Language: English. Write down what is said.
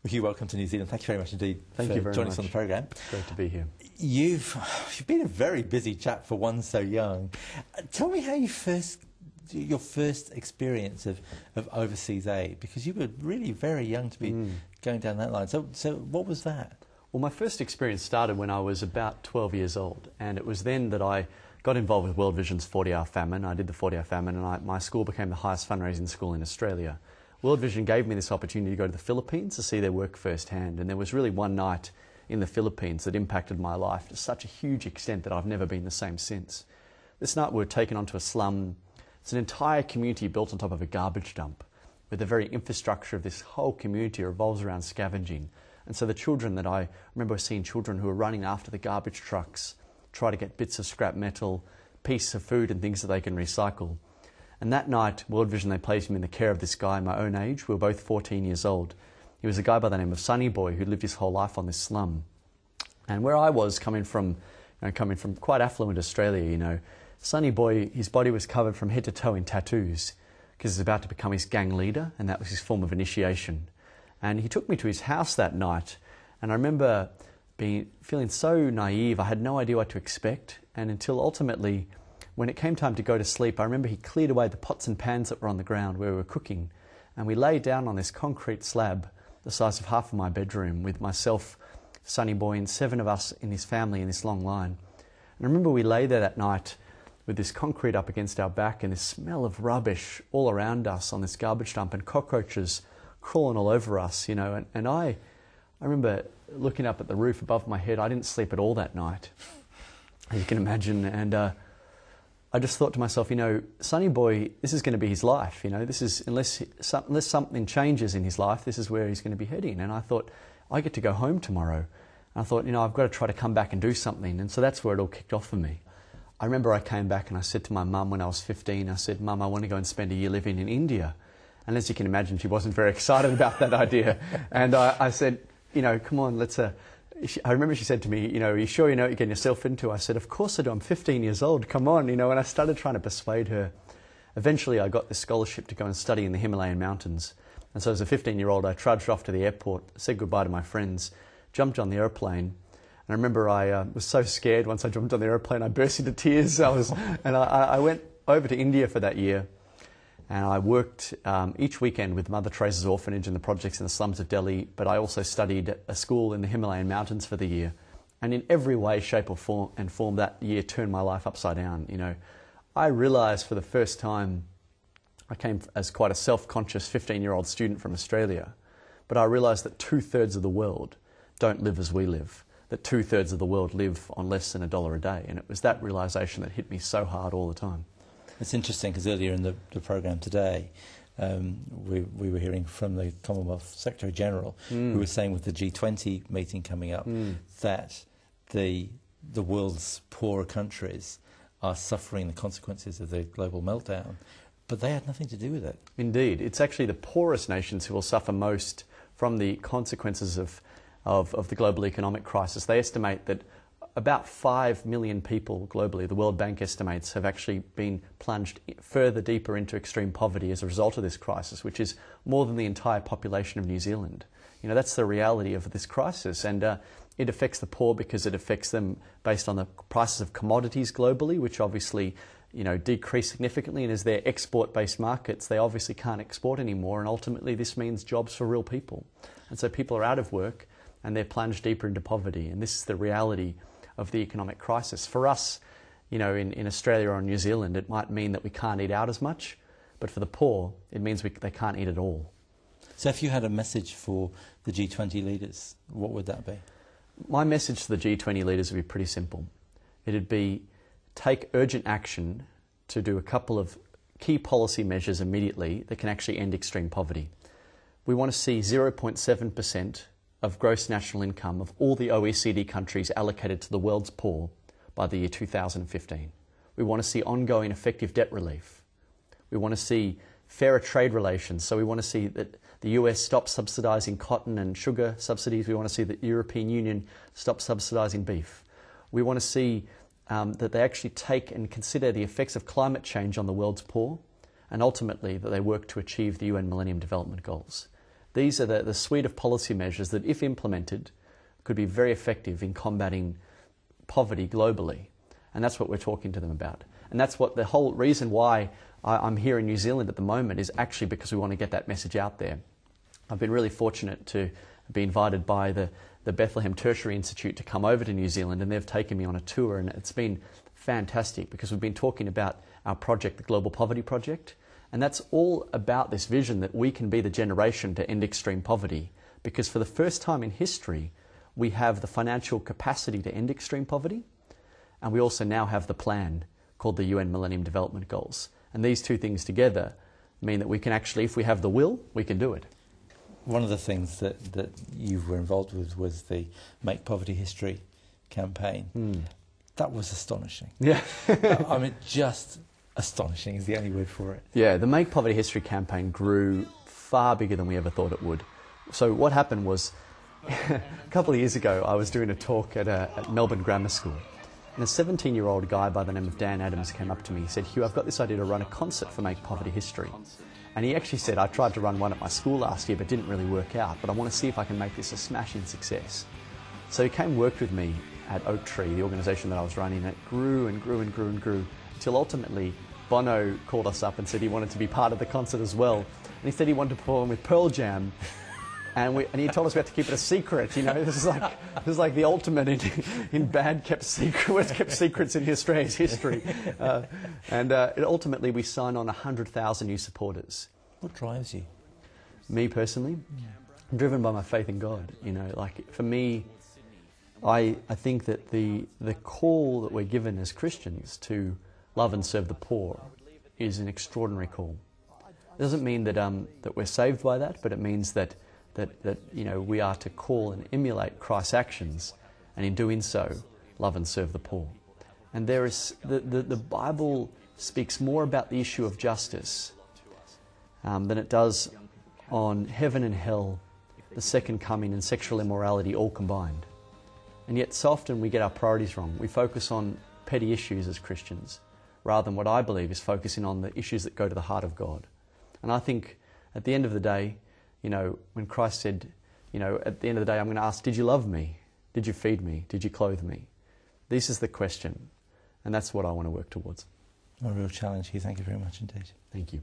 Hugh, welcome to New Zealand. Thank you very much indeed for joining us on the programme. It's great to be here. You've been a very busy chap for one so young. Tell me how your first experience of overseas aid, because you were really very young to be going down that line. So what was that? Well, my first experience started when I was about 12 years old, and it was then that I got involved with World Vision's 40-hour famine. I did the 40-hour famine, and my school became the highest fundraising school in Australia. World Vision gave me this opportunity to go to the Philippines to see their work firsthand, and there was really one night in the Philippines that impacted my life to such a huge extent that I've never been the same since. This night we were taken onto a slum. It's an entire community built on top of a garbage dump, where the very infrastructure of this whole community revolves around scavenging. And so the children that I remember seeing children who were running after the garbage trucks, try to get bits of scrap metal, pieces of food and things that they can recycle. And that night, World Vision, they placed me in the care of this guy my own age. We were both 14 years old. He was a guy by the name of Sonny Boy who lived his whole life on this slum. And where I was, coming from quite affluent Australia, Sonny Boy, his body was covered from head to toe in tattoos because he was about to become his gang leader, and that was his form of initiation. And he took me to his house that night, and I remember feeling so naive. I had no idea what to expect, and until ultimately, when it came time to go to sleep, I remember he cleared away the pots and pans that were on the ground where we were cooking, and we lay down on this concrete slab the size of half of my bedroom with myself, Sonny Boy, and 7 of us in his family in this long line. And I remember we lay there that night with this concrete up against our back and this smell of rubbish all around us on this garbage dump and cockroaches crawling all over us, and I remember looking up at the roof above my head. I didn't sleep at all that night, as you can imagine, and I just thought to myself, Sonny Boy, this is going to be his life. This is unless something changes in his life, this is where he's going to be heading. And I thought, I get to go home tomorrow. And I thought, I've got to try to come back and do something. And so that's where it all kicked off for me. I remember I came back and I said to my mum when I was 15, I said, "Mum, I want to go and spend a year living in India." And as you can imagine, she wasn't very excited about that idea. And I said, come on, I remember she said to me, are you sure you know what you're getting yourself into? I said, of course I do. I'm 15 years old. Come on, and I started trying to persuade her. Eventually, I got this scholarship to go and study in the Himalayan mountains. And so as a 15-year-old, I trudged off to the airport, said goodbye to my friends, jumped on the airplane. And I remember I was so scared once I jumped on the airplane, I burst into tears. I went over to India for that year. And I worked each weekend with Mother Teresa's orphanage and the projects in the slums of Delhi, but I also studied at a school in the Himalayan mountains for the year. And in every way, shape or form, that year turned my life upside down. I realised for the first time, I came as quite a self-conscious 15-year-old student from Australia, but I realised that 2/3 of the world don't live as we live, that 2/3 of the world live on less than $1 a day. And it was that realisation that hit me so hard all the time. It's interesting because earlier in the programme today, we were hearing from the Commonwealth Secretary General, who was saying with the G20 meeting coming up that the world's poorer countries are suffering the consequences of the global meltdown, but they had nothing to do with it. Indeed. It's actually the poorest nations who will suffer most from the consequences of the global economic crisis. They estimate that about 5 million people globally, the World Bank estimates, have actually been plunged further deeper into extreme poverty as a result of this crisis, which is more than the entire population of New Zealand. That's the reality of this crisis, and it affects the poor because it affects them based on the prices of commodities globally, which obviously decrease significantly, and as they're export-based markets, they obviously can't export anymore, and ultimately this means jobs for real people. And so people are out of work and they're plunged deeper into poverty, and this is the reality of the economic crisis. For us, in Australia or New Zealand, it might mean that we can't eat out as much, but for the poor, it means they can't eat at all. So if you had a message for the G20 leaders, what would that be? My message to the G20 leaders would be pretty simple. It'd be take urgent action to do a couple of key policy measures immediately that can actually end extreme poverty. We want to see 0.7% of gross national income of all the OECD countries allocated to the world's poor by the year 2015. We want to see ongoing effective debt relief. We want to see fairer trade relations. So we want to see that the US stop subsidising cotton and sugar subsidies. We want to see that the European Union stop subsidising beef. We want to see that they actually take and consider the effects of climate change on the world's poor, and ultimately that they work to achieve the UN Millennium Development Goals. These are the suite of policy measures that, if implemented, could be very effective in combating poverty globally. And that's what we're talking to them about. And that's what the whole reason why I'm here in New Zealand at the moment is actually because we want to get that message out there. I've been really fortunate to be invited by the Bethlehem Tertiary Institute to come over to New Zealand, and they've taken me on a tour, and it's been fantastic because we've been talking about our project, the Global Poverty Project, and that's all about this vision that we can be the generation to end extreme poverty, because for the first time in history we have the financial capacity to end extreme poverty, and we also now have the plan called the UN Millennium Development Goals. And these two things together mean that we can actually, if we have the will, we can do it. One of the things that you were involved with was the Make Poverty History campaign. That was astonishing. Yeah. I mean, just astonishing is the only word for it. Yeah, the Make Poverty History campaign grew far bigger than we ever thought it would. So what happened was, a couple of years ago, I was doing a talk at Melbourne Grammar School. And a 17-year-old guy by the name of Dan Adams came up to me. He said, "Hugh, I've got this idea to run a concert for Make Poverty History." And he actually said, "I tried to run one at my school last year, but didn't really work out. But I want to see if I can make this a smashing success." So he came and worked with me at Oak Tree, the organisation that I was running. And it grew and grew and grew and grew until ultimately Bono called us up and said he wanted to be part of the concert as well. And he said he wanted to perform with Pearl Jam. And he told us we had to keep it a secret. You know, this is like the ultimate in bad kept secrets in Australia's history. Ultimately we signed on 100,000 new supporters. What drives you? Me personally, I'm driven by my faith in God. You know, like for me, I think that the call that we're given as Christians to love and serve the poor is an extraordinary call. It doesn't mean that we're saved by that, but it means that you know, we are to call and emulate Christ's actions, and in doing so, love and serve the poor. And there is the Bible speaks more about the issue of justice than it does on heaven and hell, the second coming, and sexual immorality all combined. And yet so often we get our priorities wrong. We focus on petty issues as Christians, rather than what I believe is focusing on the issues that go to the heart of God. And I think at the end of the day, you know, when Christ said, you know, at the end of the day, I'm going to ask, did you love me? Did you feed me? Did you clothe me? This is the question. And that's what I want to work towards. A real challenge, Hugh. Thank you very much indeed. Thank you.